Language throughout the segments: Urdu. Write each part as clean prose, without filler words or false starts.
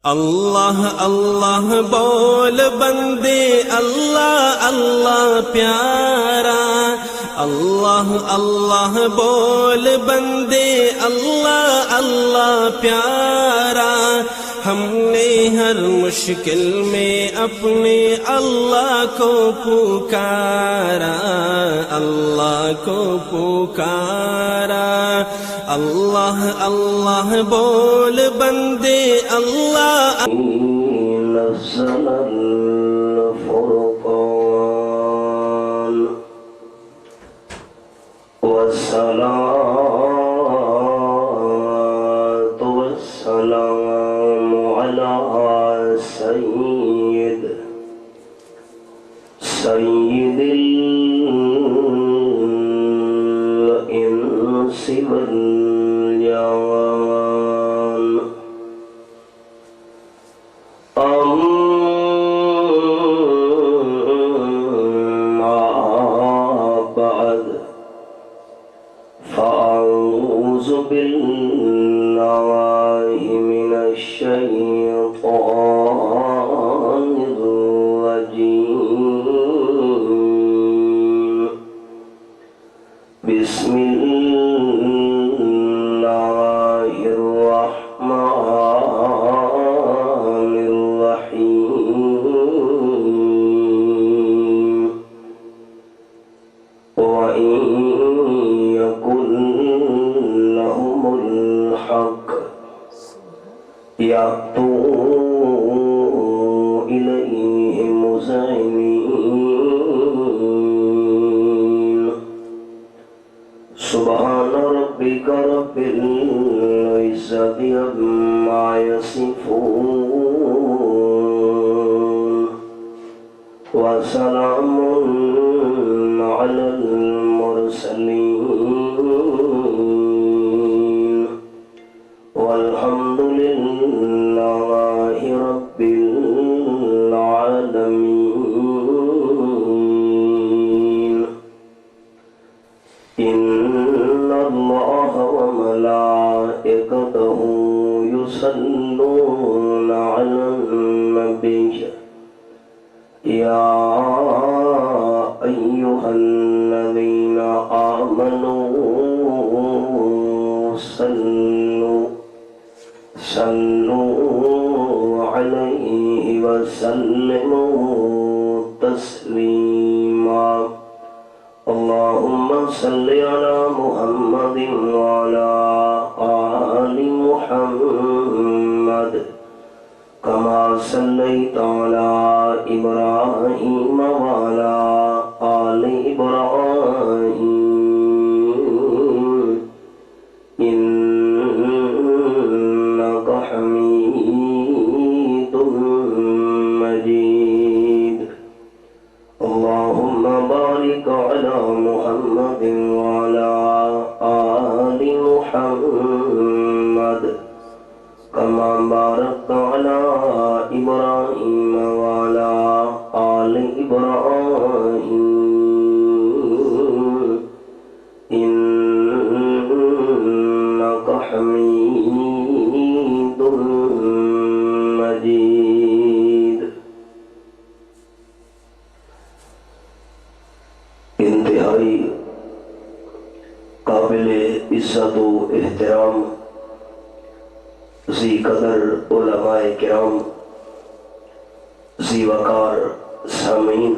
اللہ اللہ بول بندے، اللہ اللہ پیارا، اللہ اللہ بول بندے، اللہ اللہ پیارا۔ ہم نے ہر مشکل میں اپنے اللہ کو پکارا، اللہ کو پکارا۔ اللہ اللہ بول بندے، اللہ نزل الفرقان والصلاة والسلام على سيد الإنس والجان، أما بعد، فأعوذ بالله من الشيطان الرجيم، بسم الله الرحمن الرحيم، وإن يكن لهم الحق يأتوا إليه مذعنين، سبحان ربك رب العزة عما يصفون، وسلام على المرسلين، والحمد لله رب العالمين۔ إن الله وملائكته يصلون على النبي، يا أيها الذين آمنوا صلوا عليه وسلموا تسليما۔ اللهم صل على محمد وعلى آل محمد، كما صليت على إبراهيم وعلى آل إبراهيم إنك حميد مجيد۔ اللهم بارك على محمد وعلى آل محمد، كما باركت على إبراهيم وعلى آل إبراهيم إنك حميد مجيد۔ انتہائی قابل عزت و احترام ذی قدر علماء کرام، ذی وقار سامعین،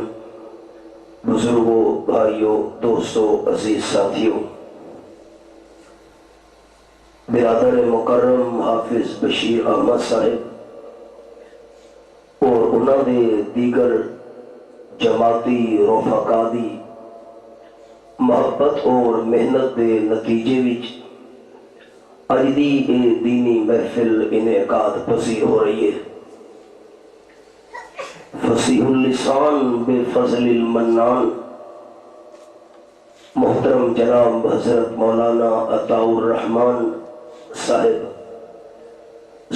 بزرگوں، بھائیوں، دوستوں، عزیز ساتھیوں، برادر مکرم حافظ بشیر احمد صاحب اور انہوں نے دیگر جماعتی رفقا دی محبت اور محنت کے نتیجے وچ اج دی دینی محفل انعقاد پذیر ہو رہی ہے۔ فصیح اللسان بفضل المنان، محترم جناب حضرت مولانا عطاء الرحمن صاحب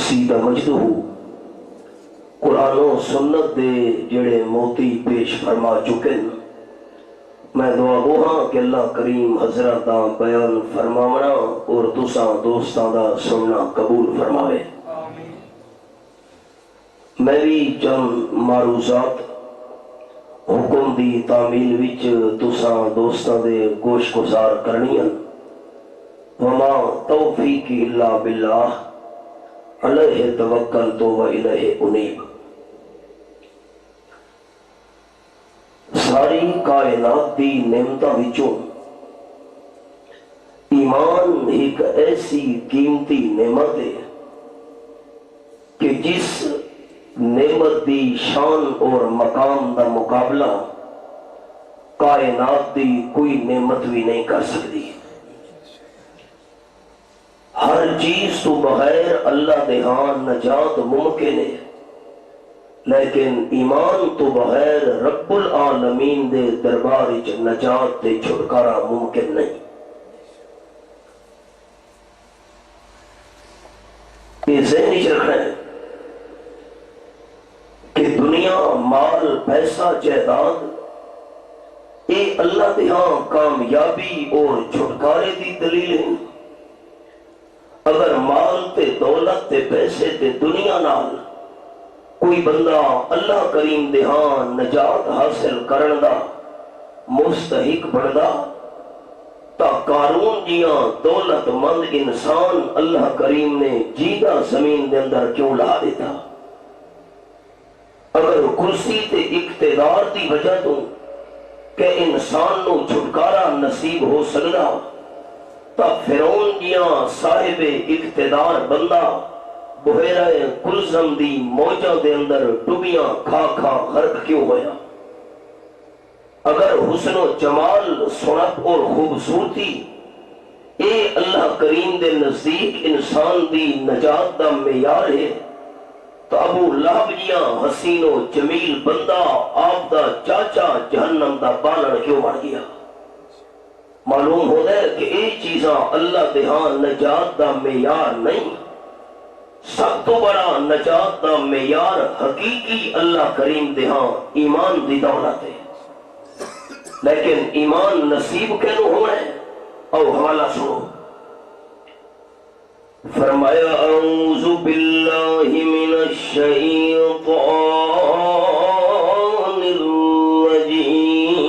سیدہ مجدہ قرآن و سنت دے جڑے موتی پیش فرما چکے، میں دعا گو ہاں کہ اللہ کریم حضرت دا بیان فرماونا اور تساں دوستاں دا سننا قبول فرماوے۔ میں بھی چند معروضات حکم دی تعمیل وچ تساں دوستاں دے گوش گزار کرنیاں۔ وما توفیقی الا باللہ علیہ توکلت و الیہ انیب۔ ساری کائنات دی نعمتاں وچوں ایمان ایک ایسی قیمتی نعمت ہے کہ جس نعمت دی شان اور مقام دا مقابلہ کائنات دی کوئی نعمت بھی نہیں کر سکتی۔ ہر چیز تو بغیر اللہ دے ہاں نجات ممکن ہے، لیکن ایمان تو بغیر رب العالمین دے دربار وچ نجات تے چھٹکارا ممکن نہیں۔ یہ ذہن وچ رکھنا ہے کہ دنیا، مال، پیسہ، جائیداد یہ اللہ دے ہاں کامیابی اور چھٹکارے دی دلیل ہے۔ اگر مال تے دولت تے پیسے تے دنیا نال کوئی بندہ اللہ کریم دے ہاں نجات حاصل کرن دا مستحق بندا تا قارون جیاں دولت مند انسان اللہ کریم نے جیدہ زمین دے اندر کیوں لا دیتا؟ اگر کرسی تے اقتدار دی وجہ تو کہ انسان نو چھٹکارا نصیب ہو سکدا تا فرعون جیاں صاحب اقتدار بندہ بحیرہ کلزم دی موجہ دے اندر ڈبیاں کھا کھا غرق کیوں ہویا؟ اگر حسن و جمال، سنت اور خوبصورتی اے اللہ کریم دے نزدیک انسان دی نجات دا معیار ہے تو ابو لہب جیاں حسین و جمیل بندہ آپ دا چاچا جہنم دا بالن کیوں بن گیا؟ معلوم ہوتا ہے کہ یہ چیزاں اللہ دے ہاں نجات دا معیار نہیں۔ سب تو بڑا نجات دا معیار حقیقی اللہ کریم دے ہاں ایمان دی دولت ہے۔ لیکن ایمان نصیب کینوں ہونا ہے؟ او حوالہ سنو۔ فرمایا اعوذ باللہ من الشیطان الرجیم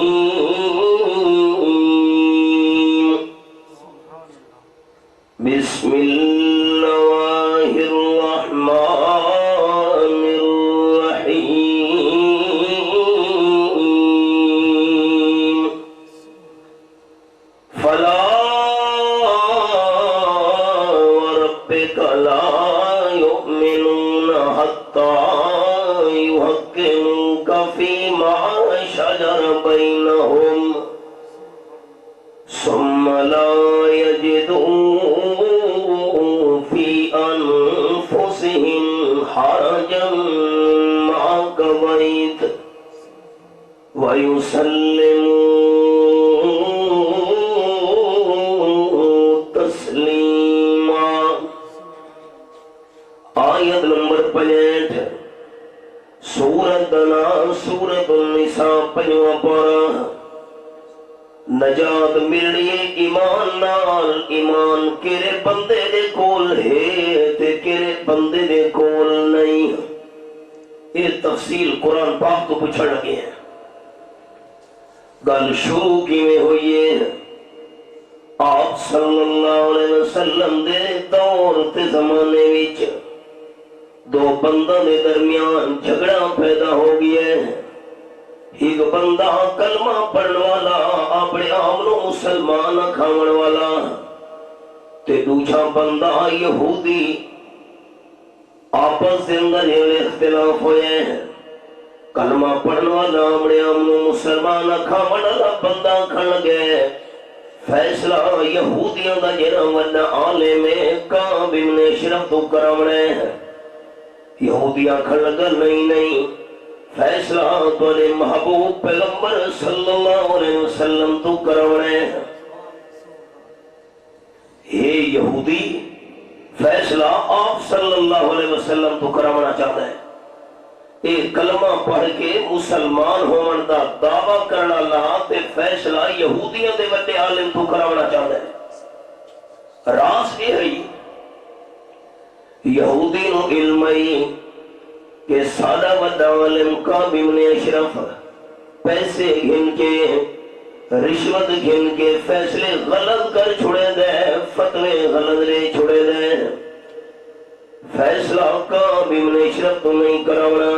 بسم اللہ الرحمن الرحیم فلا وربك لا يؤمنون حتى يحكموك فيما شجر بينهم ثم لا يجدوا في أنفسهم حرجا ما قضيت ويسلموا تسلیما۔ آیت نمبر 65 سورت دنا سورت النساء 5واں پارہ۔ نجات ملنی ایمان نال، ایمان کیرے بندے دے کول ہے تے کیرے بندے دے کول نہیں۔ یہ تفصیل قرآن پاک تو پوچھن لگے ہیں۔ گل شروع کیویں ہوئی ہے؟ آپ صلی اللہ علیہ وسلم دے دور تے زمانے وچ دو بندہ دے درمیان جھگڑا پیدا ہو گیا ہے۔ ایک بندہ کلمہ پڑھن والا، اپنے آپ نو مسلمان کھاون والا، تے دوسرا بندہ یہودی۔ آپس دے اندر اختلاف ہوئے ہیں۔ کلمہ پڑھن والا اپنے آپ نو مسلمان کھاون والا بندہ کھڑ گئے۔ فیصلہ یہودیاں دا جڑا وڈا عالم ہے کعب بن اشرف تو کراونا ہے۔ یہودیاں کھڑ گئے نہیں فیصلہ تواڈے محبوب پیغمبر صلی اللہ علیہ وسلم تو کراونا ہے۔ یہ یہودی فیصلہ آپ صلی اللہ علیہ وسلم تو کراونا چاہتا ہے۔ ایک کلمہ پڑھ کے مسلمان ہون دا دعویٰ کرنا لا تے فیصلہ یہودیاں دے وڈے عالم تو کراونا چاہتا ہے۔ راز یہ ہے یہودی نو علم ہے کہ سادہ وڈا عالم کعب بن اشرف پیسے گھن کے رشوت گھن کے فیصلے غلط کر چھڑے دے، فتوے غلط لے چھڑے دے، فیصلہ کعب بن اشرف تو نہیں کراونا۔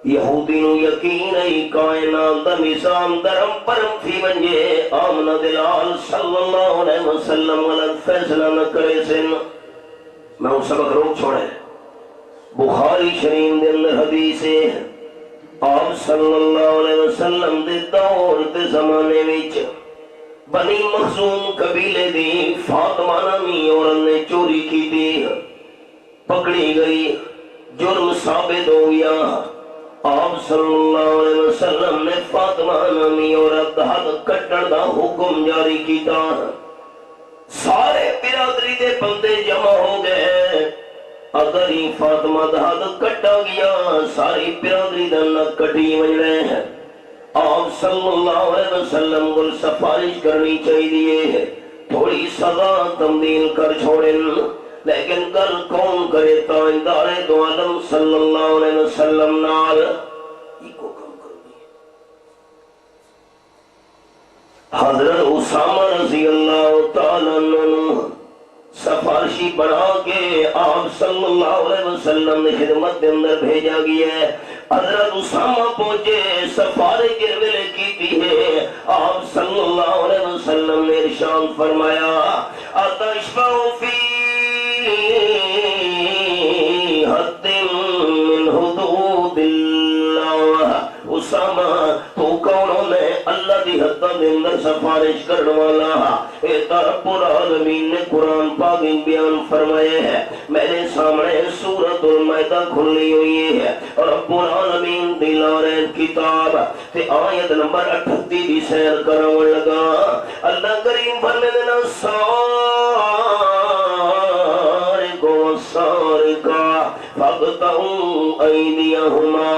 یہودی نو یقین ای کائنات دا نظام درم پرم تھی ونجے آمنہ دلال صلی اللہ علیہ وسلم غلط فیصلہ نہ کرے سن۔ میں وہ سبق روک چھوڑے، بخاری شریف دے اندر حدیث ہے، آپ صلی اللہ علیہ وسلم دے دور دے زمانے وچ بنی مخزوم قبیلے دی فاطمہ نامی عورت نے چوری کی دی، پکڑی گئی، جرم ثابت ہو گیا۔ آپ صلی اللہ علیہ وسلم نے فاطمہ نامی عورت دا حد کٹن دا حکم جاری کیتا۔ سارے برادری دے بندے جمع ہو گئے، اگر ہی فاطمہ دا حد کٹا گیا ساری برادری دا نہ کٹی وجلے ہیں۔ آپ صلی اللہ علیہ وسلم کو سفارش کرنی چاہیے، تھوڑی سزا تبدیل کر چھوڑیں، لیکن کل کون کرے تاجدار دو عالم صلی اللہ علیہ وسلم نال یہ کو کم کر دی۔ حضرت اسامہ رضی اللہ تعالیٰ عنہ سفارشی بنا کے آپ صلی اللہ علیہ وسلم نے خدمت کے اندر بھیجا گیا ہے۔ حضرت اسامہ پہنچے، سفارش کے ویلے کی ہے، آپ صلی اللہ علیہ وسلم نے ارشاد فرمایا اتشفع فی حد من حدود اللہ۔ اسامہ تو کونوں نے اللہ دی حد دے اندر سفارش کرنے والا، اے رب العالمین نے قرآن پاک بیان فرمائے ہے، میرے سامنے سورۃ المائدہ کھلی ہوئی ہے، اور رب العالمین دلارے کتاب تے آیت نمبر 38 دی سیر کرنے لگا۔ اللہ کریم فرمائے دینا سارقا فاقطعوا ایدیہما۔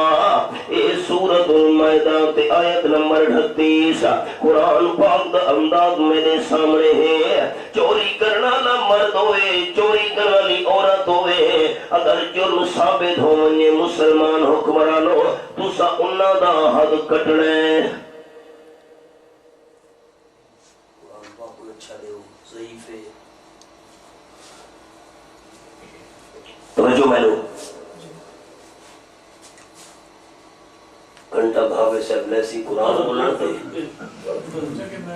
اے سورۃ المائدہ تے آیت نمبر 38 قرآن پاک دا انداز میرے سامنے ہے۔ چوری کرنا نہ مرد ہوئے، چوری کرنا لی عورت ہوئے، اگر جرم ثابت ہو منجے مسلمان حکمرانو تسا انہاں دا حد کٹنے۔ قرآن پاک کو اچھا دے ہو ضعیف ہے توجہ میں لو گھنٹہ بھاوے سے بلیسی قرآن بولتے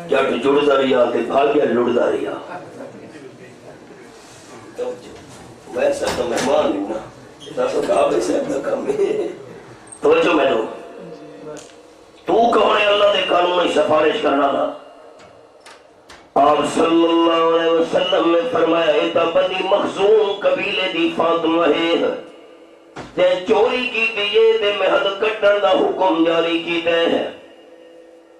جٹ جڑ داریا تے بھاگیا لڑ داریا۔ ویسا تو مہمان ہوں نا، تو بھاوے سے اپنا کام ہے۔ توجہ میں لو، تو کون ہے اللہ دے قانون سفارش کرنا نا؟ آپ صلی اللہ علیہ وسلم نے فرمایا ایتا بنی مخزوم قبیلے دی فاطمہ ہے، تے چوری کی دیئے تے میں حد کٹن دا حکم جاری کی دے ہے۔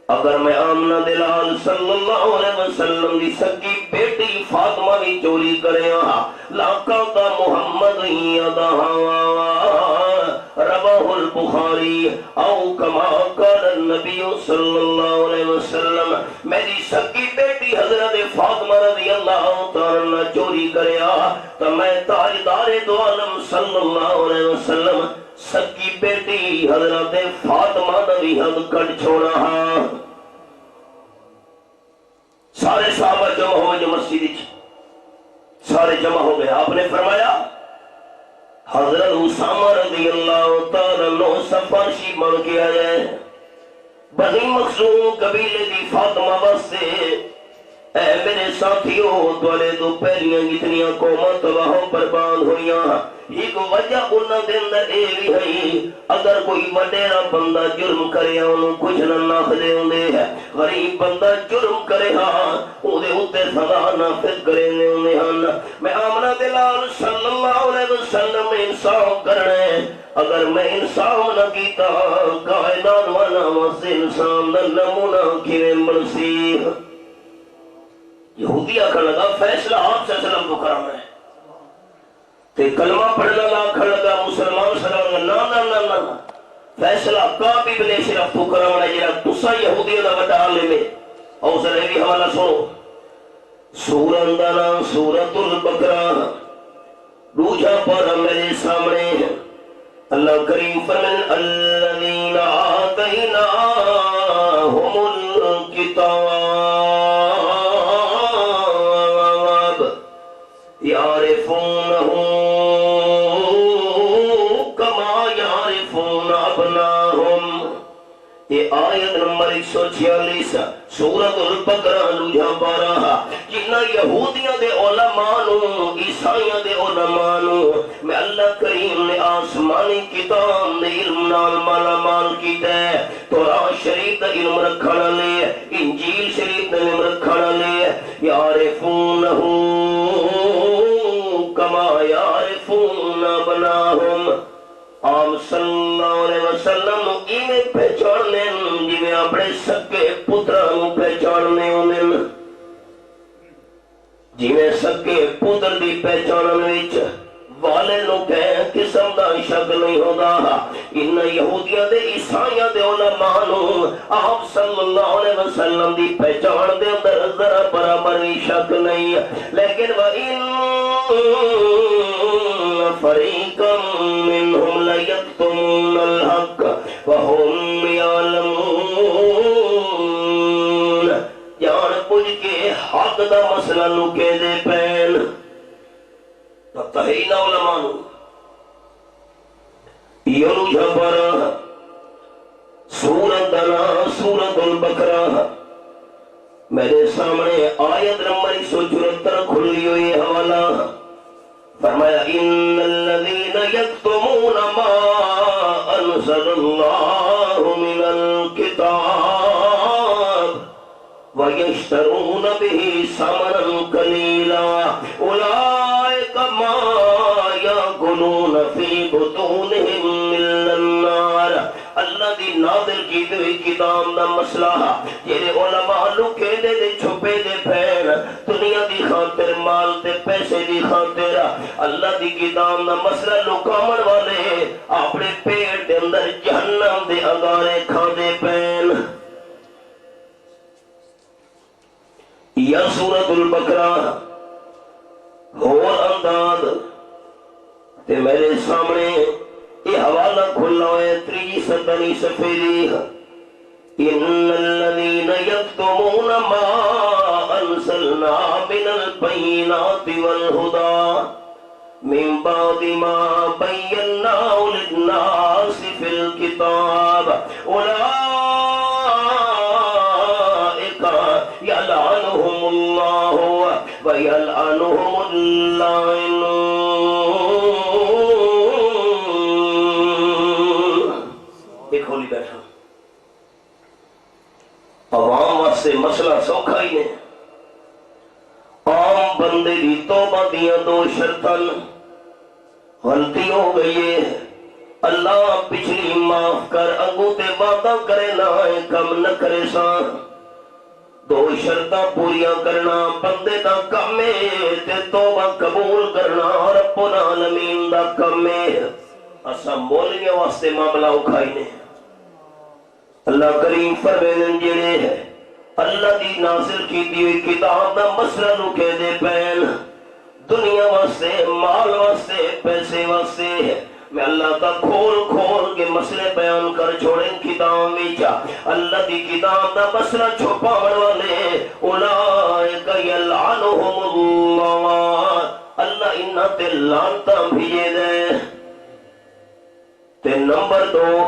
اگر میں آمنہ دلال صلی اللہ علیہ وسلم دی سکی بیٹی فاطمہ بھی چوری کرے لاکا کا محمد ہی رواہ البخاری او کما قال النبی صلی اللہ علیہ وسلم، میری سکی بیٹی حضرت فاطمہ رضی اللہ تعالیٰ چوری کرے تو میں تاجدار دو عالم صلی اللہ علیہ وسلم سکی بیٹی حضرت فاطمہ نبی حد کٹ چھوڑا۔ سارے صحابہ جمع ہو گئے، جو مسجد سارے جمع ہو گئے، آپ نے فرمایا حضرت اسامہ رضی اللہ تعالیٰ عنہ سفارشی بن کے آئے بنی مخزوم قبیلے دی فاطمہ واسطے۔ اے میرے ساتھیوں دوالے دو پہلیاں جتنیاں قومیں تباہوں برباد ہوئیاں، ایک وجہ انہاں دے اندر اے بھی ہے اگر کوئی وڈیرا بندہ جرم کرے انہوں کچھ نہ ناخدے ہوندے ہے، غریب بندہ جرم کرے او دے اتے سزا نافذ کرے ہوندے ہن۔ میں آمنہ دلال صلی اللہ علیہ وسلم انصاف کرنے، اگر میں انصاف نہ کیتا کائنات والا واسطے انسان دا نمونہ کیویں بنسی۔ یہودی آکھن لگا فیصلہ آپ سے سلام کو کرنا ہے، تے کلمہ پڑھنا آکھن لگا مسلمان سلام نا نا نا نا فیصلہ کعب بن اشرف تو کرنا ہے جڑا تسا یہودیوں دا وڈا عالم ہے۔ اور سر یہ بھی حوالہ سنو، سورۃ دا نام سورۃ البقرہ، دوجا پارہ میرے سامنے اللہ کریم فرمائے الذین آتیناہم الکتاب یعرفونہ کما یعرفون ابناہم. یہ آیت نمبر 146 سورۃ البقرہ لوجا پارا. جنہ یہودیاں دے علماء نو عیسائیاں دے علماء نو میں اللہ کریم نے آسمانی کتاب دے علم نال مالا مال کیتا ہے. تورات شریف دا علم رکھنا لے، انجیل شریف دا علم رکھنا لے. یعرفونہ کما یعرفون ابناہم. آپ صلی اللہ علیہ وسلم نو ایویں پہچاننے جویں اپنے سکے پتراں نو پہچاننے ہوندے. جویں سکے پتر دی پہچانن وچ والے نو کہیں قسم دا شک نہیں ہوندا. ان یہودیاں دے عیسائیاں دے علماء نو آپ صلی اللہ علیہ وسلم دی پہچان دے اندر ذرا برابر بھی شک نہیں. لیکن وَإِنَّ فَرِيقًا مِّنْهُمْ لَيَكْتُمُونَ الْحَقَّ وَهُمْ يَعْلَمُونَ. جان بوجھ کے حق دا مسئلہ لکے دے پین تحین علماء نو یلو جھپرا سورت دنا سورت البقرہ. میرے سامنے آیت نمبر 174 کھلی ہوئی حوالہ. فرمایا ان الذین یکتمون ما انزل اللہ من الکتاب ویشترون به ثمنا قلیلا اولئک ما یاکلون فی بطونہم الا النار. اللہ دی نازل کی ہوئی کتاب دا مسئلہ جڑے علماء لکے دے چھپے دے پھیر دنیا دی خاطر مال تے پیسے دی خاطر اللہ دی کتاب دا مسئلہ لکامن والے اپنے پیٹ دے اندر جہنم دے انگارے کھا دے پین. یا سورۃ البقرہ اور انداز تے میرے سامنے یہ حوالہ کھلا ہے 3 صفحے. ان الذین یکتمون ما انزلنا من البینات والہدی من بعد ما بیناہ للناس فی الکتاب اولئک یلعنہم اللہ ویلعنہم اللاعنون. کھولی بیٹھا عوام واسطے مسئلہ سوکھا ہی نہیں. عام بندے دی توبہ دیاں 2 شرطاں غلطی ہو گئی ہے اللہ پچھلی معاف کر اگوں تے وعدہ کرے نہ کم نہ کرے سا. 2 شرطاں پوریاں کرنا بندے دا کم ہے تے توبہ قبول کرنا رب العالمین دا کم ہے. اساں مولویاں واسطے معاملہ اکھائی نہیں. اللہ کریم فرمائے جڑے ہے اللہ دی نازل کی ہوئی کتاب دا مسئلہ لکے دے پین دنیا واسطے مال واسطے پیسے واسطے میں اللہ کا کھول کھول کے مسئلے بیان کر چھوڑیں کتاب وچ. اللہ دی کتاب دا مسئلہ چھپاون والے اولئک یلعنہم اللہ. اللہ انہاں تے لعنتاں بھیجے دے. تے نمبر 2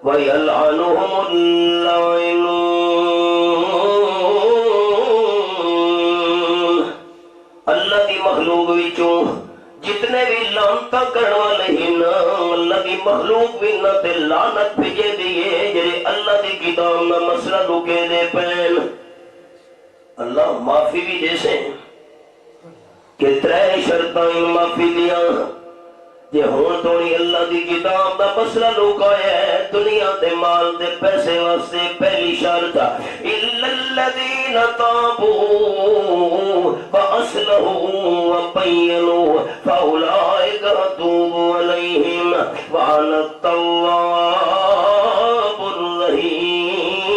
وَيَلْعَنُهُمُ اللَّاعِنُونَ. اللہ دی مخلوق وچوں جتنے بھی لعنتاں کرن والے ہیں اللہ دی مخلوق بھی نہ تے لعنت بھیجے دیے جڑے اللہ دی کتاب دا مسئلہ لکے دے پین. اللہ معافی بھی دے سے کہ 3 شرطاں معافی دیاں جے ہون تھوڑی اللہ دی کتاب دا مسئلہ لکایا ہے دنیا تے مال تے پیسے واسطے. پہلی شرط الا الذین تابوا واصلحوا وبینوا فاولئک اتوب علیہم وانا التواب الرحیم.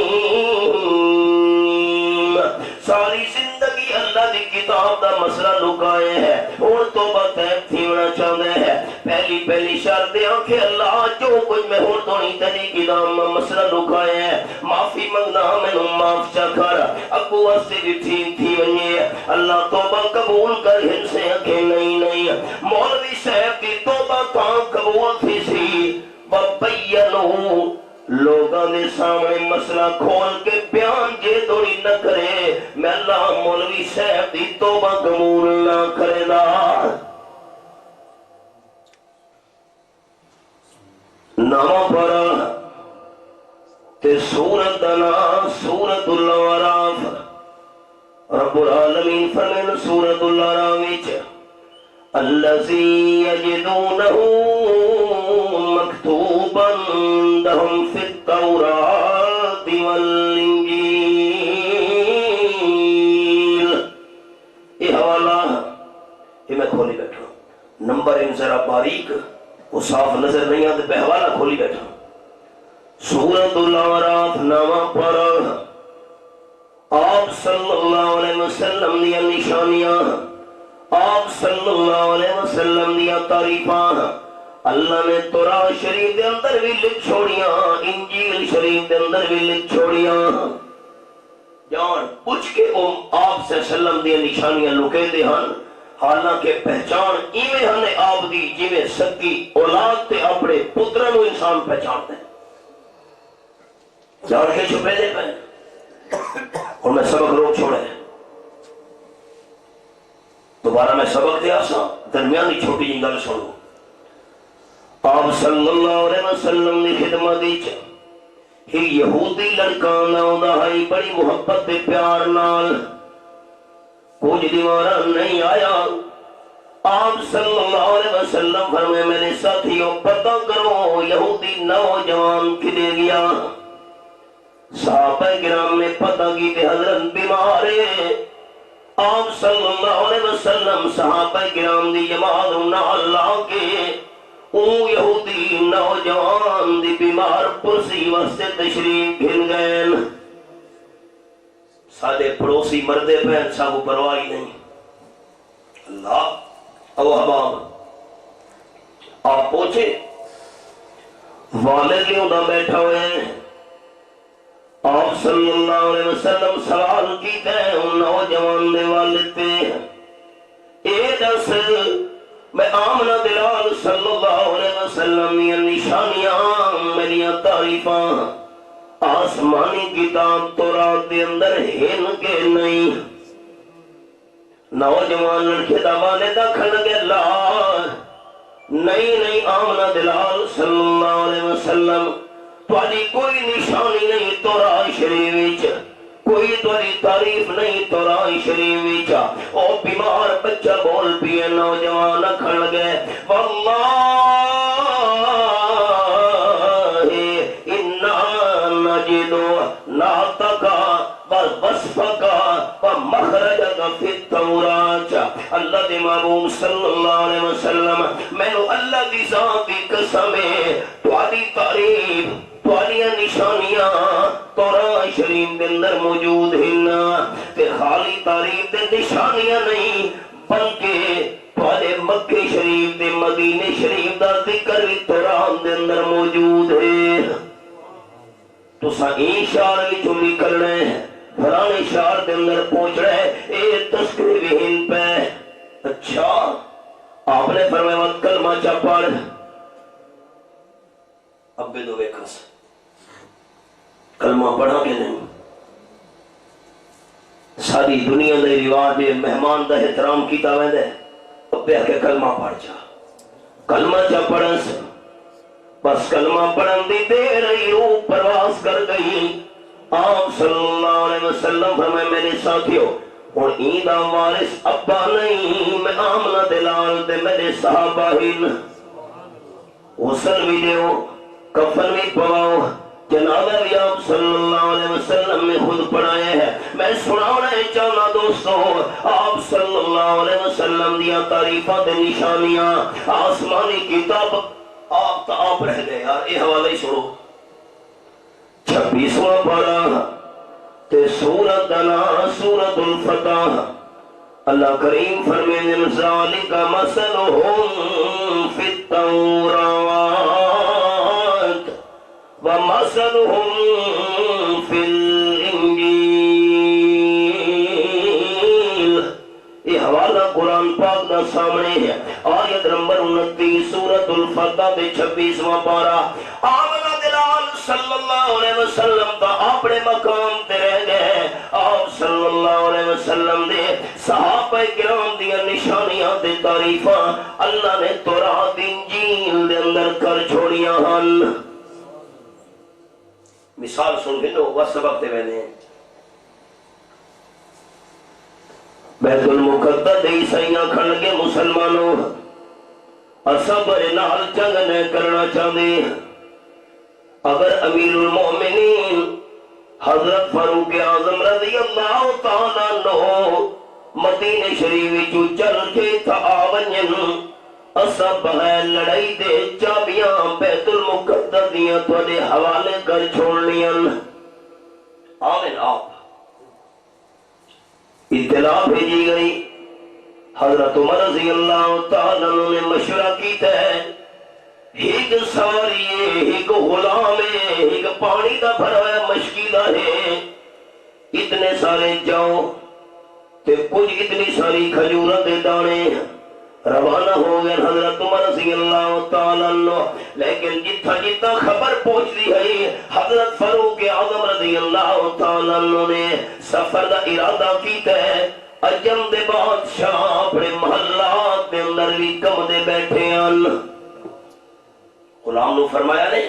ساری زندگی اللہ دی کتاب دا مسئلہ لکائے ہے اور توبہ طیب تھیونا چاہتے ہیں. پہلی پہلی شرط آنکھے اللہ جو کچھ میں ہوں تو نہیں تیری کدام مسئلہ لکھائے ہیں معافی منگنا میں نو معاف چکر اگو واسطے بھی ٹھیک تھی ونجے اللہ توبہ قبول کر ہن سے آنکھیں نہیں مولوی صاحب کی توبہ کہاں قبول تھی سی وَبَيَّنُوا لوگاں دے سامنے مسئلہ کھول کے بیان جے دوری نہ کرے میں اللہ مولوی صاحب دی توبہ قبول نہ کرے دا نامہ پڑھا تے سورت دنا سورت العراف رب العالمین فرمین سورت العراف الذی یجدونہ مکتوبا عندهم فی التوراۃ والانجیل یہ حوالہ یہ میں کھولی بیٹھا نمبر ان ذرا باریک وہ صاف نظر نہیں آتے پہ حوالہ کھولی بیٹھا سورۃ الاعراف نامہ پڑھا آپ صلی اللہ علیہ وسلم دیا نشانیاں آپ صلی اللہ علیہ وسلم دیا تعریفاں اللہ نے تورات شریف دے اندر بھی لکھ چھوڑیاں انجیل شریف دے اندر بھی لکھ چھوڑیاں جان پوچھ کے آپ سے وسلم دیا نشانیاں لکے دے ہن حالانکہ پہچان ایویں ہنے آپ دی جویں سکی اولاد تے اپنے پتروں نو انسان پہچانتا ہے جان کے چھپے دے پہ اور میں سبق روک چھوڑے دوبارہ میں سبق دیا سا درمیانی چھوٹی جی گل سنو آپ صلی اللہ علیہ وسلم نے خدمت ہی یہودی لڑکا ناؤں ہے بڑی محبت دے پیار نال کچھ دیوارہ نہیں آیا آپ صلی اللہ علیہ وسلم فرمائے میرے ساتھیوں پتہ کرو یہودی نوجوان کدے گیا صحابہ کرام نے پتہ کی تے حضرت بیمار ہے آپ صلی اللہ علیہ وسلم صحابہ کرام دی جماعت اللہ کے اون یہودی نوجوان دی بیمار پرسی واسطے تشریف گھن گئے سادے پڑوسی مردے پہن ساہو پرواہی نہیں اللہ او حباب آپ پوچھے والد کیوں نہ بیٹھا ہوئے ہیں آپ صلی اللہ علیہ وسلم سوال کیتے ہیں ان نوجوان دے والد پہ اے دس میں آمنہ دلال صلی اللہ علیہ وسلم یہ نشانیاں میری تعریفاں آسمانی کتاب تورات دے اندر ہن کے نہیں نوجوان لڑکے دا والد کھڑ گئے لا نہیں آمنہ دلال صلی اللہ علیہ وسلم تواڈی کوئی نشانی نہیں تورات شریف وچ کوئی تواڈی تعریف نہیں تورات شریف وچ او بیمار بچہ بول پیے نوجوان کھڑ گئے واللہ انا نجد نعتک ووصفک ومخرجک فی التوراۃ اللہ دے محبوب صلی اللہ علیہ وسلم میں اللہ دی ذات دی قسم ہے تواڈی تعریف تواڈیاں نشانیاں تورات شریف دے اندر موجود ہیں تے خالی تعریف دے نشانیاں نہیں بلکہ تواڈے مکے شریف دے مدینے شریف دا ذکر بھی تورات دے اندر موجود ہے تو سائیں شعر وچوں نکلنا ہے فلانے شعر دے اندر پہنچ رہے اے تذکرے بھی ہن پہ اچھا آپ نے فرمایا وقت کلمہ چا پڑھ اب بھی دو ویکھس کلمہ پڑھا کہ نہیں ساری دنیا دے رواج مہمان دا احترام کیتا ویندے اب پہ کے کلمہ پڑھ جا کلمہ چا پڑھس بس کلمہ پڑھن دی دیر ہی روح پرواز کر گئی آپ صلی اللہ علیہ وسلم فرمائے میرے ساتھیوں اور ایدہ وارث ابا نہیں میں آمنہ دلال دے میرے صحابہ ہن غسل بھی دیو کفن بھی پواؤ جنازہ بھی آپ صلی اللہ علیہ وسلم نے خود پڑھائے ہیں میں سنانا چاہنا دوستو آپ صلی اللہ علیہ وسلم دیا تعریفات نشانیاں آسمانی کتاب آپ تا آپ رہ گئے یار یہ حوالہ ہی سنو 26واں پارہ تے سورت دنا سورت الفتح اللہ کریم فرمائے ذالک مثلہم فی التوراۃ ومثلہم فی الانجیل۔ یہ حوالہ قرآن پاک دا سامنے ہے، آیت نمبر 29 سورۃ الفتح دے 26واں پارہ۔ آمنہ دلال صلی اللہ علیہ وسلم تا اپنے مقام تے رہ گئے، آپ صلی اللہ علیہ وسلم دے صحابہ کرام دیا نشانیاں تے تعریفاں اللہ نے تورات انجیل دے اندر کر چھوڑیاں ہن۔ مثال سن کے تو وہ سبق تے وینے بیت المقدس دے عیسائیاں کھن کے مسلمانوں اساں بڑے نال جنگ نہ کرنا چاہتے، اگر امیر المومنین حضرت فاروق اعظم رضی اللہ تعالیٰ عنہ مدینہ شریف وچوں چل کے تھا آونجن، اساں بغیر لڑائی دے چابیاں بیت المقدس دیاں تواڈے حوالے کر چھوڑنیاں۔ آمین۔ آپ اطلاع بھیجی گئی، حضرت عمر رضی اللہ تعالیٰ عنہ نے مشورہ کیتا ہے، ایک سواری ہے، ایک غلام ہے، ایک پانی دا بھرا ہے مشکلہ ہے، اتنے سارے جاؤ تے کچھ اتنی ساری کھجورہ دے دانے روانہ ہو گئے حضرت عمر رضی اللہ تعالیٰ عنہ، لیکن جتھا جتھا خبر پہنچ دی ہے حضرت فاروق اعظم رضی اللہ تعالیٰ عنہ نے سفر دا ارادہ کیتا ہے۔ عجم دے بادشاہ اپنے محلات دے اندر بھی کم دے بیٹھے ہیں، غلام نو فرمایا نے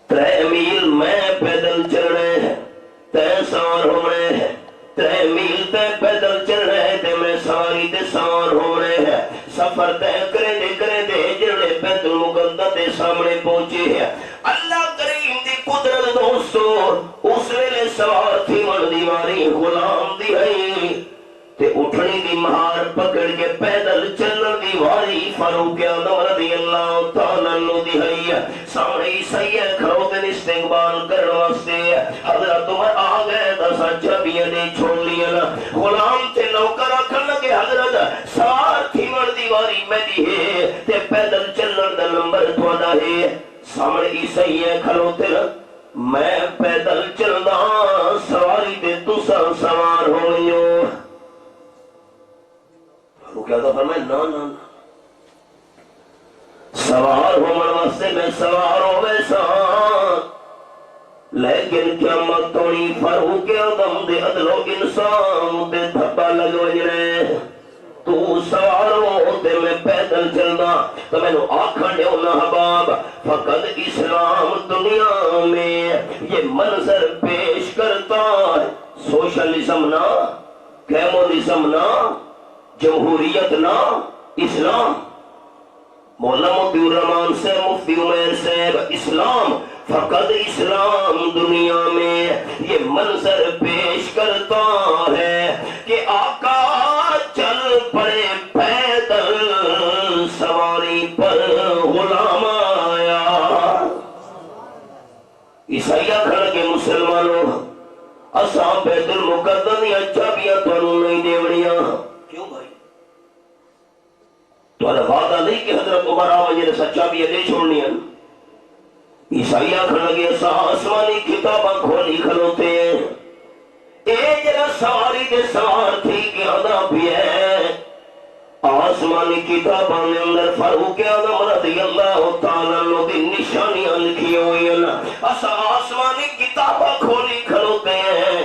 3 میل میں پیدل چلنے ہیں، تے سوار ہونے ہیں، 3 میل تے پیدل چلنے ہیں تے میں سواری تے سوار ہونے ہیں۔ سفر طے کرے دے جڑے بیت المقدس دے سامنے پہنچے ہیں، اللہ کریم دی قدرت دوستو اس ویلے سوار تھی من دیواری غلام دی ہے تے اٹھنی دی مہار پکڑ کے پیدل چلن دی واری فاروق اعظم رضی اللہ تعالیٰ عنہ دی ہے۔ سامنے عیسائی کھڑوتے نے استقبال کرنے واسطے، حضرت عمر آ گئے دسا چابیاں نے چھوڑ لیا، غلام تے نوکر آکھن لگے حضرت سوار تھی من دیواری میں دی ہے تے پیدل چلن دا نمبر تھوڑا ہے۔ سامنے عیسائی کھڑوتے میں پیدل چلدا سواری تے تساں سوار ہوئیو۔ وہ کیا تھا فرمائے نا نا سوار ہومن واسطے میں سوار ہو ویسا، لیکن قیامت توڑی فاروق اعظم دے عدل و انصاف دے دھبا لگ وجنے، تو سوار ہو تے میں پیدل چلنا تو میں نو آکھن دے ہونا حباب فقط اسلام دنیا میں یہ منظر پیش کرتا ہے، سوشلزم نہ، کیمونزم نہ، جمہوریت نہ، اسلام۔ مولانا مفتی الرحمان سے مفتی عمیر صاحب اسلام فقط اسلام دنیا میں یہ منظر پیش کرتا ہے کہ آقا چل پڑے پیدل سواری پر غلام آیا۔ عیسائیہ کھڑ کے مسلمانوں اساں بیت المقدس یا چابیاں تانوں نہیں دیونیاں، کیوں بھائی؟ تو وعدہ نہیں کہ حضرت عمر آوجہ نے سچا بھی دے چھوڑنی ہیں۔ عیسائی آکھن لگے اساں آسمانی کتاباں کھولی کھلوتے ہیں، اے جرا سواری دے سوار تھی کہ ادا بھی ہے، آسمانی کتاباں نے اندر فاروق اعظم رضی اللہ تعالیٰ عنہ دی نشانیاں لکھی ہوئی ہیں، اساں آسمانی کتاباں کھولی کھلوتے ہیں،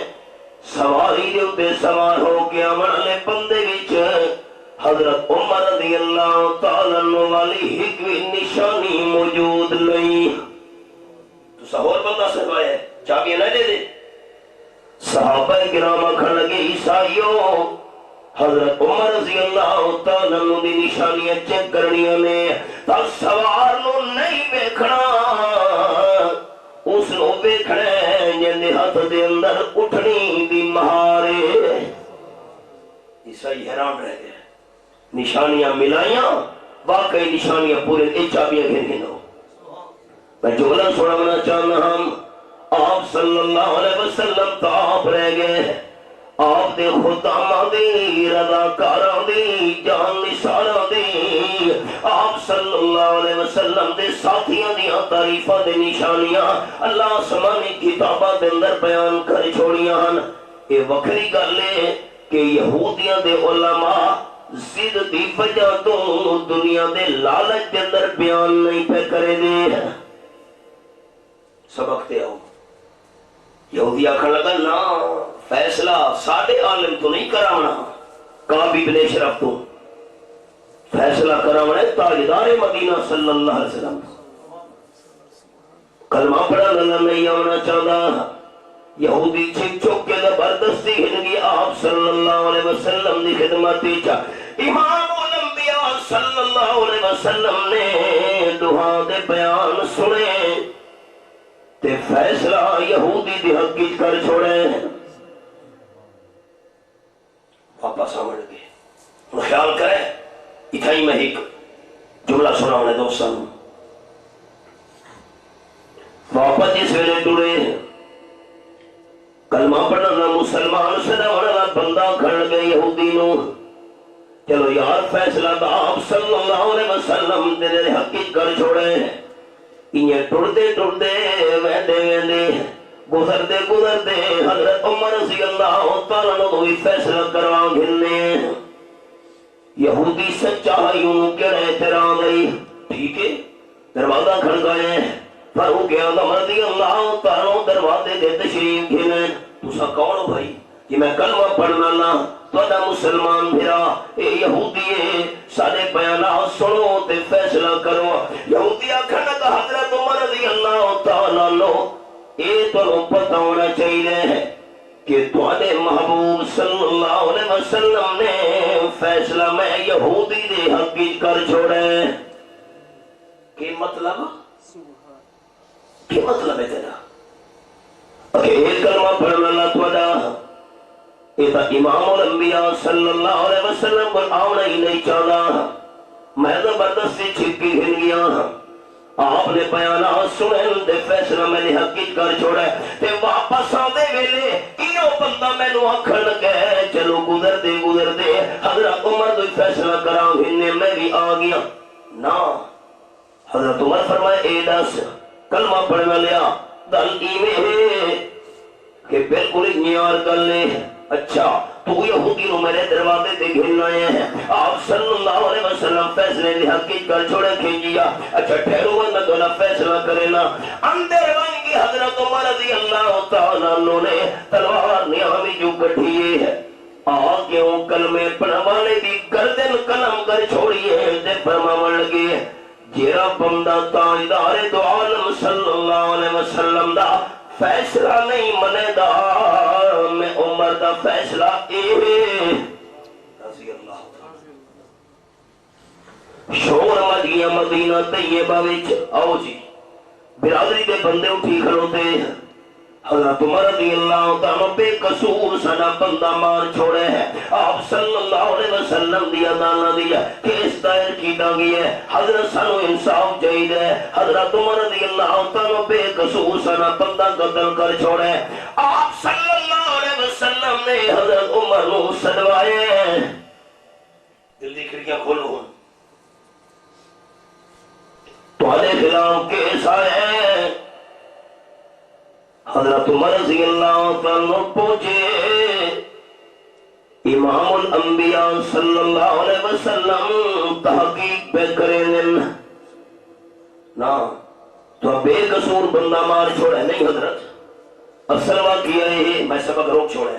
سواری دے اتے سوار ہو کے آمن والے بندے وچ حضرت عمر رضی اللہ تعالیٰ عنہ والی ایک بھی نشانی موجود نہیں۔ تو سہور بندہ سہوائے ہے چابیاں نہ دے دے۔ صحابہ کرام آکھن لگے عیسائیوں حضرت عمر رضی اللہ تعالیٰ عنہ دی نشانیاں چیک کرنیاں نے تا سوار نو نہیں بیکھنا، اس نو بیکھنا ہے جندے ہاتھ دے اندر اٹھنی دی مہارے۔ عیسائی حیران رہ گئے، نشانیاں ملائیاں، واقعی نشانیاں پورے چابیاں گھر گھنو۔ میں جملہ سنانا چاہنا ہم آپ صلی اللہ علیہ وسلم تو آپ رہ گئے، آپ دے خداماں دی رضاکاراں دی جان نثاراں دی آپ صلی اللہ علیہ وسلم دے ساتھیاں دیاں تعریفاں دے نشانیاں اللہ آسمانی کتاباں دے اندر بیان کر چھوڑیاں ہن۔ اے وکری گل ہے کہ یہودیاں دے علماء ضد دی وجہ تو دنیا دے لالچ دے اندر بیان نہیں پہ کرے دے۔ سبق تے آؤ، یہودی آکھن لگا نا فیصلہ ساڈے عالم تو نہیں کراونا، کعب ابن اشرف تو فیصلہ کراونا ہے تاجدار مدینہ صلی اللہ علیہ وسلم۔ کلمہ پڑھنا نہیں آنا چاہتا، یہودی چھپ چھپ کے زبردستی ہنگی آپ صلی اللہ علیہ وسلم دی خدمت چا۔ امام الانبیاء صلی اللہ علیہ وسلم نے دعا دے بیان سنے تے فیصلہ یہودی دی حق کی کر چھوڑے، واپس آمڑ گئے۔ خیال کرے اتھائی میں ایک جملہ سنا ہونے دوستان، واپس جس ویلے ٹوڑے کلمہ پڑھنا مسلمان سنا ہونا بندہ کھڑ گئے یہودی نو، چلو یار فیصلہ دا آپ صلی اللہ علیہ وسلم دے حق کی کر چھوڑے۔ انہیں ٹوڑتے ٹوڑتے ویندے ویندے گزرتے گزرتے حضرت عمر رضی اللہ تعالیٰ نے کوئی فیصلہ کروا گھلنے، یہودی سچائیوں کڑے احترام گئی، ٹھیک ہے دروازہ کھڑ گئے، فاروق اعظم رضی اللہ تعالیٰ دروازے دے تشریف گھلے۔ تسا کون ہو بھائی کہ میں کلمہ پڑھنا نا توڑا مسلمان بھیرا، اے یہودی ہے سارے بیانات سنو تے فیصلہ کرو۔ یہودی آکھن لگا حضرت عمر رضی اللہ تعالیٰ لو اے تو پتہ ہونا چاہیے کہ تواڈے محبوب صلی اللہ علیہ وسلم نے فیصلہ میں یہودی دے حق وچ کر چھوڑے۔ کی مطلب ہے تیرا کہ ایک کلمہ پڑھنا نہ تواڈا اے تا امام الانبیاء صلی اللہ علیہ وسلم کو آونا ہی نہیں چاہتا، میں زبردستی چھپی ہن گیا، آپ نے بیانات سنیں دے فیصلہ میں نے حقیق کر چھوڑا تے واپس آدھے ویلے ایو بندہ میں نو آکھن لگے چلو گزر دے حضرت عمر کوئی فیصلہ کرا ہنے میں بھی آ گیا نا۔ حضرت عمر فرمائے اے دس کلمہ پڑھنا لیا گل ایویں کہ بالکل نیار گل نے، اچھا تو یہودی نو میرے دروازے تے گھلنا ہے، آپ صلی اللہ علیہ وسلم فیصلے دی حقیق کر چھوڑے کھینچیا، اچھا ٹھہرو میں تو فیصلہ کرے نا۔ اندر بن گئی حضرت عمر رضی اللہ تعالیٰ عنہ نے تلوار نیامی جو کٹھیے ہے، آگیوں کلمے پڑھوانے دی گردن قلم کر چھوڑیے تے فرماون لگے جیرا بندہ تاجدار دو عالم صلی اللہ علیہ وسلم دا فیصلہ نہیں منے دا میں عمر دا فیصلہ اے رضی اللہ شور مچ گیا مدینہ طیبہ وچ۔ آؤ جی برادری دے بندے اٹھی کھڑوتے، حضرت عمر رضی اللہ تعالیٰ بے قصور سنا بندہ مار چھوڑے ہے، آپ صلی اللہ علیہ وسلم دیا دانا دیا کیس دائر کیتا گیا ہے، حضرت سانو انصاف چاہیے ہے، حضرت عمر رضی اللہ تعالیٰ بے قصور سنا بندہ قتل کر چھوڑے، آپ صلی اللہ علیہ وسلم نے حضرت عمر نو سدوائے۔ دل دی کھڑکیاں کھولو ہوں تمہارے خلاف کیس آئے، حضرت عمر رضی اللہ عنہ پہنچے، امام الانبیاء صلی اللہ علیہ وسلم تحقیق پہ کریں نا تو بے قصور بندہ مار چھوڑے نہیں حضرت، اصل واقعہ ہے میں سبق روک چھوڑے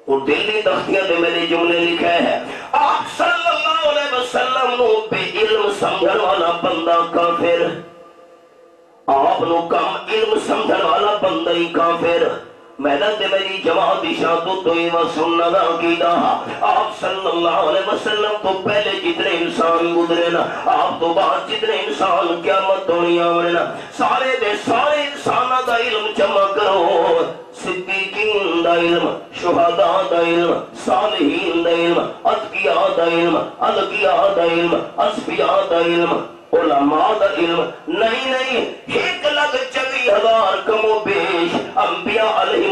اور دلی تختیاں دے میں نے جملے لکھے ہیں، آپ صلی اللہ علیہ وسلم نو بے علم سمجھن والا بندہ کافر، آپ نو کم علم سمجھن والا بندہ ہی کافر، میدان دے میری جماعت شادو تو ایوہ سننا دا عقیدہ، آپ صلی اللہ علیہ وسلم تو پہلے جتنے انسان گزرے نا، آپ تو بعد جتنے انسان قیامت دنیا میں نا، سارے دے سارے انسانہ دا علم جمع کرو، صدیقین دا علم، شہداء دا علم، صالحین دا علم، اتقیاء دا علم، القیاء دا علم، اصفیاء دا علم، علماء دا علم، نہیں 1,40,000 کم و بیش انبیاء علیہ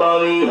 22।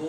2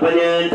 65।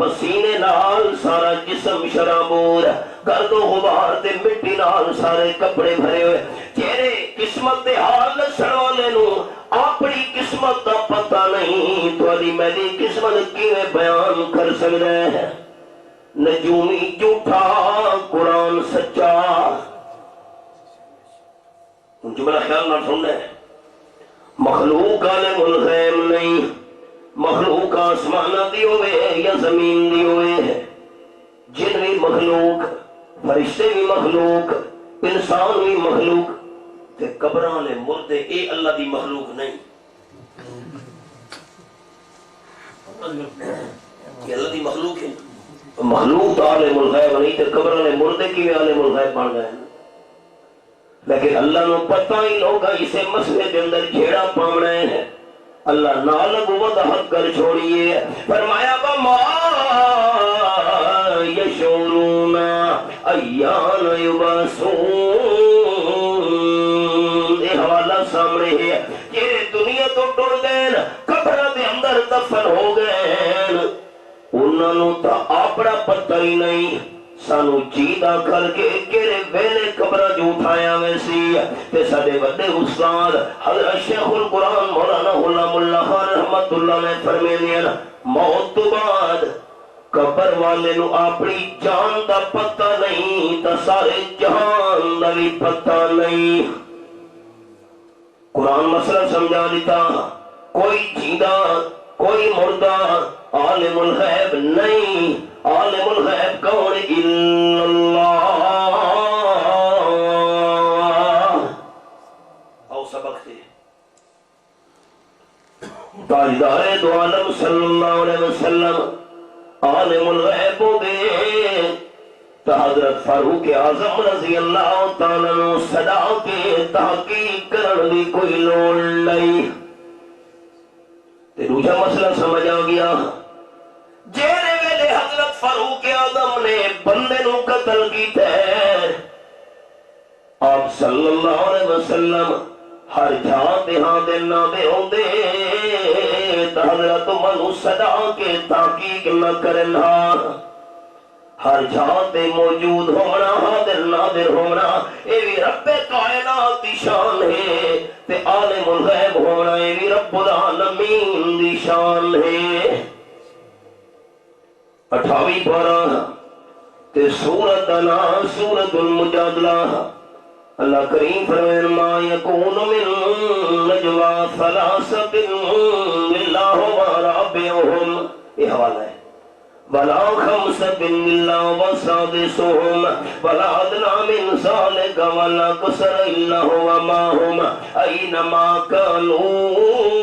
پسینے نال سارا جسم شرابور، گرد و غبار تے مٹی نال سارے کپڑے بھرے ہوئے، چہرے قسمت دے حال لسن والے نو اپنی قسمت دا پتہ نہیں، تھوڑی میری قسمت کیویں بیان کر سکدا ہے؟ نجومی جھوٹا قرآن سچا۔ جملہ خیال نہ سننا ہے، مخلوق عالم الغیب نہیں، مخلوق آسمانہ دی ہوئے یا زمین دی ہوئے، جن بھی مخلوق، فرشتے بھی مخلوق، انسان بھی مخلوق، تے قبراں لے مردے اے اللہ دی مخلوق نہیں، یہ اللہ دی مخلوق ہے۔ مخلوق عالم الغیب نہیں تے قبراں لے مردے کی عالم الغیب بن گئے، لیکن اللہ نو پتہ ہی لوگا اسے مسئلے دے اندر جھیڑا پامنا ہے۔ اللہ نالگ وضاحت کر چھوڑیے، فرمایا وَمَا يَشْعُرُونَ أَيَّانَ يُبْعَثُونَ، یہ حوالہ سامنے ہے، یہ دنیا تو ٹر گئے، قبر دے اندر دفن ہو گئے، انہوں نے تا اپنا پتہ ہی نہیں، سانو جیدہ کر کے کیرے ویلے قبرہ جو اٹھایا ویسی، تے سارے بڑے استاد حضرت شیخ القرآن مولانا غلام اللہ خان رحمت اللہ نے فرمائے موت تو بعد قبر والے نو اپنی جان دا پتہ نہیں، تا سارے جہان دا بھی پتہ نہیں۔ قرآن مسئلہ سمجھا دیتا، کوئی جیدہ کوئی مردہ عالم الغیب نہیں، عالم الغیب کون؟ اللہ۔ آؤ سبق سے تاجدار دو عالم صلی اللہ علیہ وسلم عالم الغیب ہو گئے، تو حضرت فاروق اعظم رضی اللہ تعالیٰ نے صدا کے تحقیق کرنے دی کوئی لوڑ نہیں۔ دوسرا مسئلہ سمجھ آ گیا، جیرے ویلے حضرت فاروق اعظم نے بندے نو قتل کیتا ہے، آپ صلی اللہ علیہ وسلم ہر جہاں دیہاں دے نہ دے ہوندے، تو حضرت منو صدا کے تحقیق نہ کرنا، ہر جہاں تے موجود ہونا، حاضر ناظر ہونا، اے بھی رب کائنات دی شان ہے، تے عالم الغیب ہونا اے بھی رب العالمین دی شان ہے۔ 28 پارہ تے سورت انا سورت المجادلہ، اللہ کریم فرمائے ما یکون من نجوا ثلاثۃ الا هو رابعهم، یہ حوالہ ہے، وَلَا خَمْسَةٍ إِلَّا وَسَادِسُهُمْ وَلَا أَدْنَىٰ مِنْ ذَلِكَ وَلَا أَكْثَرَ إِلَّا هُوَ مَعَهُمْ أَيْنَمَا كَانُوا۔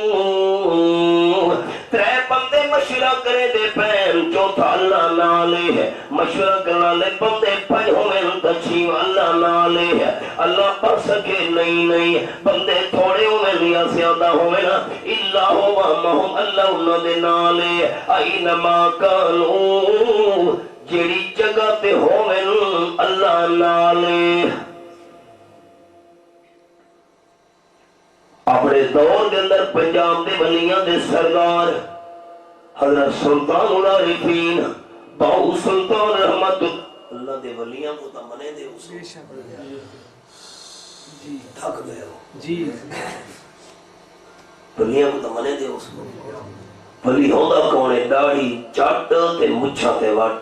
ترے بندے مشورہ کرے دے پین، چوتھا اللہ نالے ہے، مشورہ کرنا لے بندے پائے ہوئے تچھیم اللہ نالے ہے، اللہ پر سکے نہیں، بندے تھوڑے ہوئے لیا زیادہ ہوئے نا، اللہ ہوا مہم اللہ انہوں دے نالے، اینما کانو جیڑی جگہ تے ہوئے اللہ نالے۔ اپنے دور کے اندر پنجاب دے ولیاں دے سردار حضرت سلطان العارفین باؤ سلطان رحمت اللہ دے ولیاں کو تا منے دے اس تھک گئے ہو جی، ولیاں کو تا منے دے اس ولی ہوندہ کونے داڑھی چاٹ تے مچھا تے وٹ،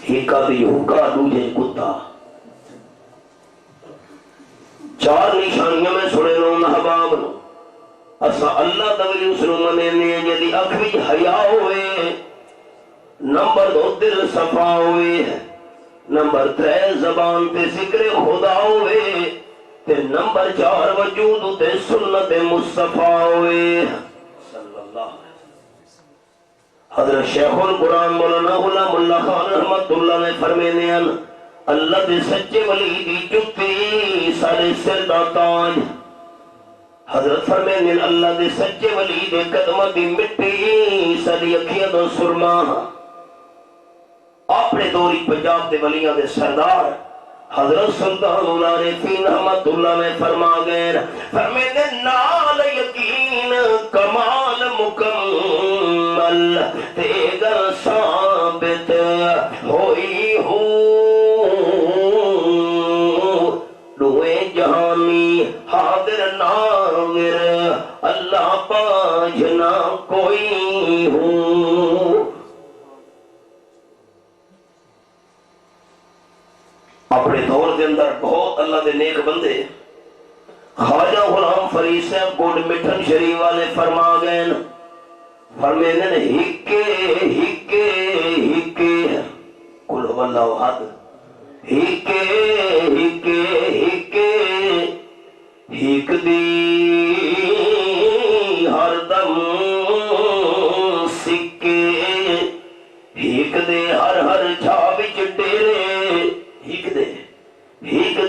ہیکا تے ہوکا دوجے کتا، چار نشانیاں میں سنے نو نحباب نو، اسا اللہ دولی اس نو منے نے جدی اکھ حیا ہوئے، نمبر 2 دل صفا ہوئے، نمبر 3 زبان تے ذکر خدا ہوئے، تے نمبر 4 وجود تے سنت مصطفیٰ ہوئے صلی اللہ علیہ وسلم۔ حضرت شیخ القرآن مولانا غلام اللہ خان رحمت اللہ نے فرمینے اللہ دے سچے ولی دی جتی سارے سر دا تاج، حضرت فرمینے اللہ دے سچے ولی دے قدمہ دی مٹی ساری اکھیاں دا سرما۔ اپنے دوری پنجاب دے ولیاں دے سردار حضرت سلطان العارفین رحمت اللہ نے فرما گئے، فرمینے نال یقین کمال مکمل، تے گر ثابت ہوئی ہو دوئے جہانی حاضر ناظر اللہ پاج نہ کوئی ہوں. اپنے دور کے اندر بہت اللہ دے نیک بندے خواجہ غلام فرید صاحب کوٹ مٹھن شریف والے فرما گئے فرمینے نے ہکے ہکے ہکے قل هو اللہ احد ہکے ہکے ہکے ہک دی ہر دم سکے ہک دے ہر ہر چھا وچ ڈیرے ہک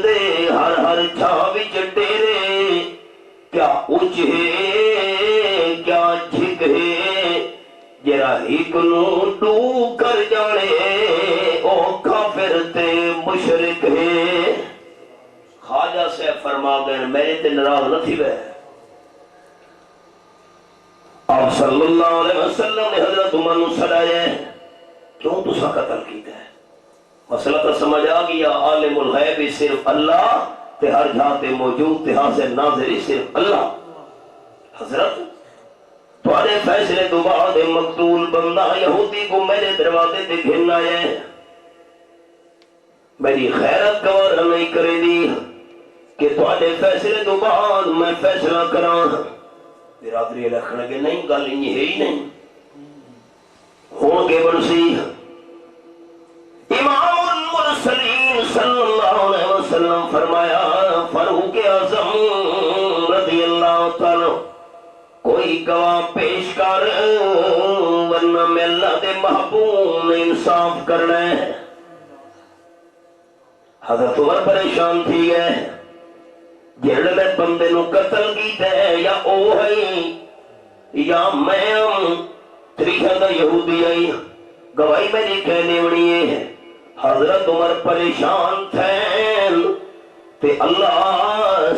دے ہر ہر چھا وچ ڈیرے کیا اچ ہے کیا جھک ہے جرا ہک نو ڈو کر جانے او کافر تے مشرک ہے. خواجہ سے فرما گئے میرے تے ناراض نہ تھی وے. آپ صلی اللہ علیہ وسلم نے حضرت عمر نو سڑایا کیوں تسا قتل کیتا ہے؟ مسئلہ تو سمجھ آ گیا. عالم الغیب صرف اللہ تے ہر جہاں تے موجود تے حاضر ناظر صرف اللہ. حضرت تمہارے فیصلے تو بعد مقتول بندہ یہودی کو میرے دروازے تے گھن آیا ہے. میری خیرت گوارا نہیں کرے دی کہ تمہارے فیصلے تو بعد میں فیصلہ کراں. برادری لکھن کے نہیں گل انہی ہے ہی نہیں ہون کے بنسی. امام المرسلین صلی اللہ علیہ وسلم فرمایا فاروق اعظم رضی اللہ تعالی کوئی گواہ پیش کر ورنہ میں اللہ دے محبوب نے انصاف کرنا ہے. حضرت عمر پریشان تھی ہے جہڑے میں بندے نو قتل کیتا ہے یا او ہے یا میں تریشہ دا یہودی آئی گواہی میری کہنے وڑی ہے. حضرت عمر پریشان تھے تے اللہ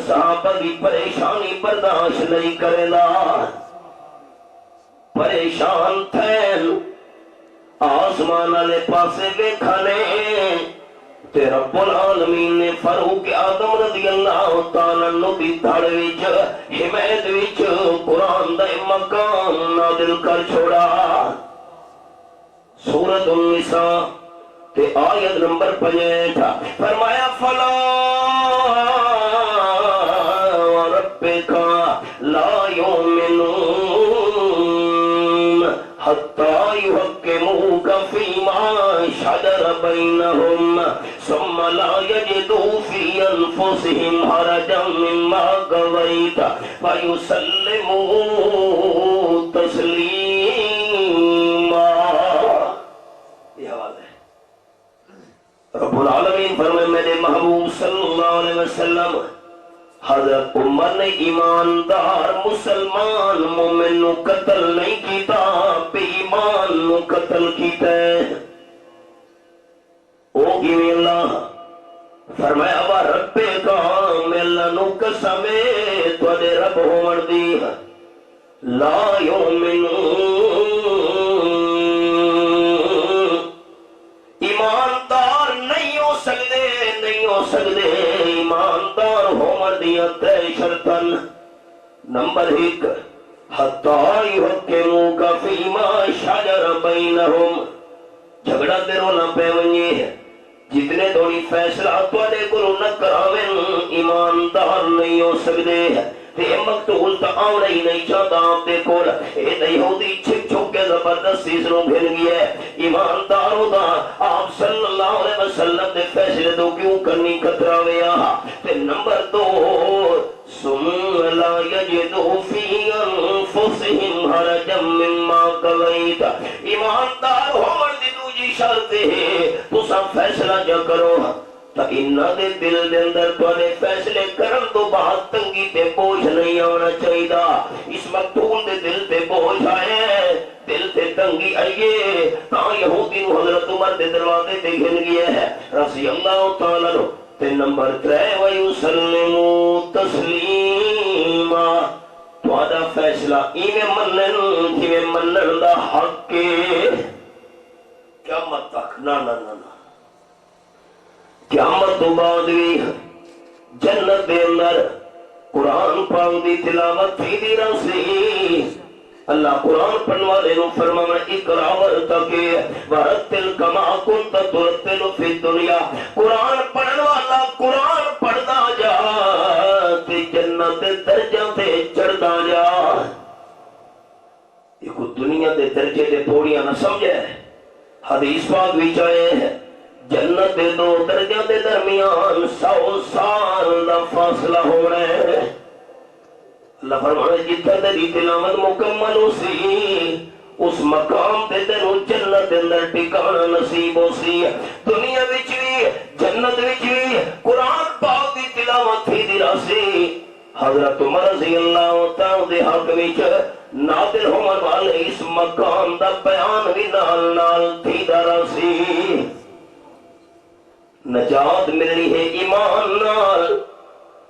صحابہ کی پریشانی برداشت نہیں کرے گا. پریشان تھے آسمان والے پاسے ویکھنے تے رب العالمین نے فاروق اعظم رضی اللہ تعالی عنہ دی دھڑ وچ حمایت وچ قرآن دا مقام نازل کر چھوڑا. سورۃ النساء تے آیت نمبر 65 فرمایا فلا ربک لا یؤمنون حتی یحکموک فیما شجر بینہم ثم لا یجدوا فی انفسہم حرجا مما قضیت فیسلموا تسلیما. یہ حوالہ ہے. رب العالمین فرمائے میرے محبوب صلی اللہ علیہ وسلم حضرت عمر نے ایماندار مسلمان مومن نو قتل نہیں کیتا بے ایمان نو قتل کیتا ہے. او کیویں اللہ فرمایا وا رب کا میں اللہ نو قسم ہے تواڈے رب ہون دی لا یؤمنون ایماندار نہیں ہو سکتے ایماندار ہون دیا تے شرطن. نمبر 1 حتی یحکموک فیما شجر بینہم جھگڑا تیرو نہ پہ ونجے جتنے تھوڑی فیصلہ تواڈے کولوں نہ کراویں ایماندار نہیں ہو سکدے. تے مقتول تا آونا ہی نہیں چاہتا آپ دے کول اے یہودی چھک چھک کے زبردستی اس نو بھن گیا ہے. ایماندار ہوتا آپ صلی اللہ علیہ وسلم دے فیصلے تو کیوں کرنی کترا ویا. تے نمبر 2 ثم لا یجدوا فی انفسہم حرجا مما قضیت ایماندار ہون دی دوجی شرط ہے تساں فیصلہ جا کرو تا انہاں دے دل دے اندر تواڈے فیصلے کرن تو بعد تنگی تے بوجھ نہیں آنا چاہیے. اس مقتول دے دل تے بوجھ آئے دل تے تنگی آئیے تا یہودی نو حضرت عمر دے دروازے تے گھن گیا ہے رضی اللہ تعالی عنہ. تے نمبر 3 وَيُسَلِّمُوا تَسْلِيمًا تہاڈا فیصلہ ایویں منن جویں منن دا حق ہے قیامت تک نہ نہ نہ نہ قیامت تو بعد بھی جنت دے اندر قرآن پاک دی تلاوت تھی دی رسی اللہ قرآن پڑھن والے نو فرمانا اقرا ورتل کما کنت ترتل فی الدنیا قرآن پڑھن والا قرآن پڑھدا جا تے جنت دے درجے تے چڑھدا جا یہ کو دنیا دے درجے تے پوڑیاں نہ سمجھے حدیث پاک وچ آئے جنت دے دو درجے دے درمیان 100 سال دا فاصلہ ہو رہا ہے اللہ فرمانے جتنا تیری تلاوت مکمل ہو سی اس مقام تے تینوں جنت دے اندر ٹھکانا نصیب ہو سی دنیا وچ بھی جنت وچ بھی قرآن پاک دی تلاوت تھی دی راسی حضرت عمر رضی اللہ تعالی دے حق وچ نادر ہون والے اس مقام دا بیان بھی نال نال تھی دا راسی نجات ملنی ہے ایمان نال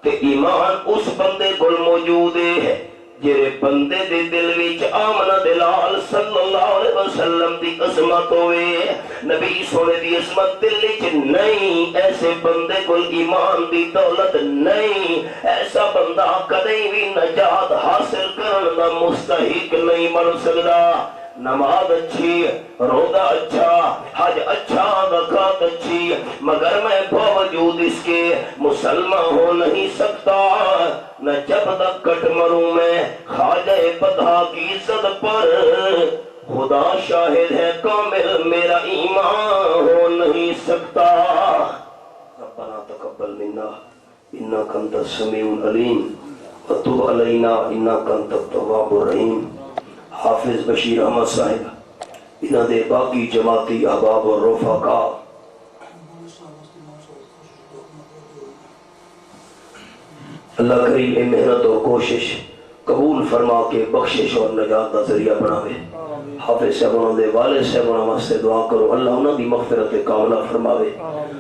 تے ایمان اس بندے کو موجود ہے جڑے بندے دے دل وچ آمنہ دلال صلی اللہ علیہ وسلم دی عظمت ہوئے نبی سونے دی عظمت دل وچ نہیں ایسے بندے کو ایمان دی دولت نہیں ایسا بندہ کدی بھی نجات حاصل کرن دا مستحق نہیں بن سکدا نماز اچھی روزہ اچھا حج اچھا زکات اچھی مگر میں باوجود اس کے مسلمان ہو نہیں سکتا نہ جب تک کٹ مروں میں خواجہ بدھا کی عزت پر خدا شاہد ہے کامل میرا ایمان ہو نہیں سکتا ربنا تقبل منا انک انت السمیع العلیم وتب علینا انک انت التواب الرحیم حافظ بشیر احمد صاحب انہاں دے باقی جماعتی احباب اور رفقا اللہ کریم اے محنت اور کوشش قبول فرما کے بخشش اور نجات کا ذریعہ بناوے حافظ صاحب دے والد صاحب واسطے دعا کرو اللہ انہاں دی مغفرت کاملہ فرماوے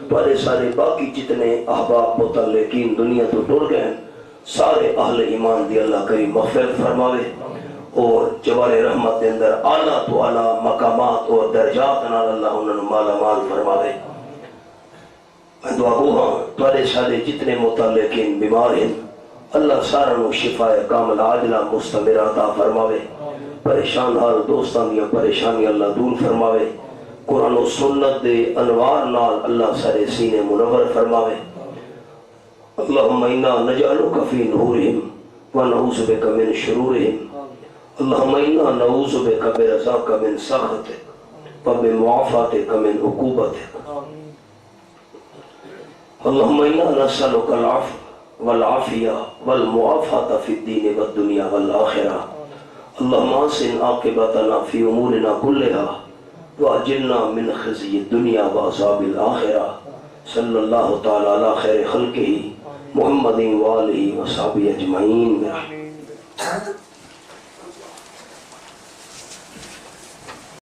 پارے سارے باقی جتنے احباب متعلقین دنیا تو ٹر گئے سارے اہل ایمان دی اللہ کریم مغفرت فرماوے اور جوار رحمت دے اندر اعلیٰ تو اعلیٰ مقامات اور درجات نال اللہ انہوں مالا مال فرماوے میں دعا گو ہاں تھوڑے سارے جتنے متعلقین بیمار ہیں اللہ سارا نو شفا کامل عاجلہ مستمر عطا فرماوے پریشان حال دوستان دیا پریشانی اللہ دور فرماوے قرآن و سنت دے انوار نال اللہ سارے سینے منور فرماوے اللہم انا نجعلک فی نورہم ونعوذ بک من شرورہم اللہم انا نعوذ بک برضاک من سخطک وبمعافاتک من عقوبتک اللہم انا نسألک العفو والعافیہ والمعافات فی الدین والدنیا والآخرہ اللہم احسن عاقبتنا فی امورنا کلہا واجرنا من خزی الدنیا وعذاب الآخرہ صلی اللہ تعالی علی خیر خلقہ محمد وآلہ وصحبہ اجمعین.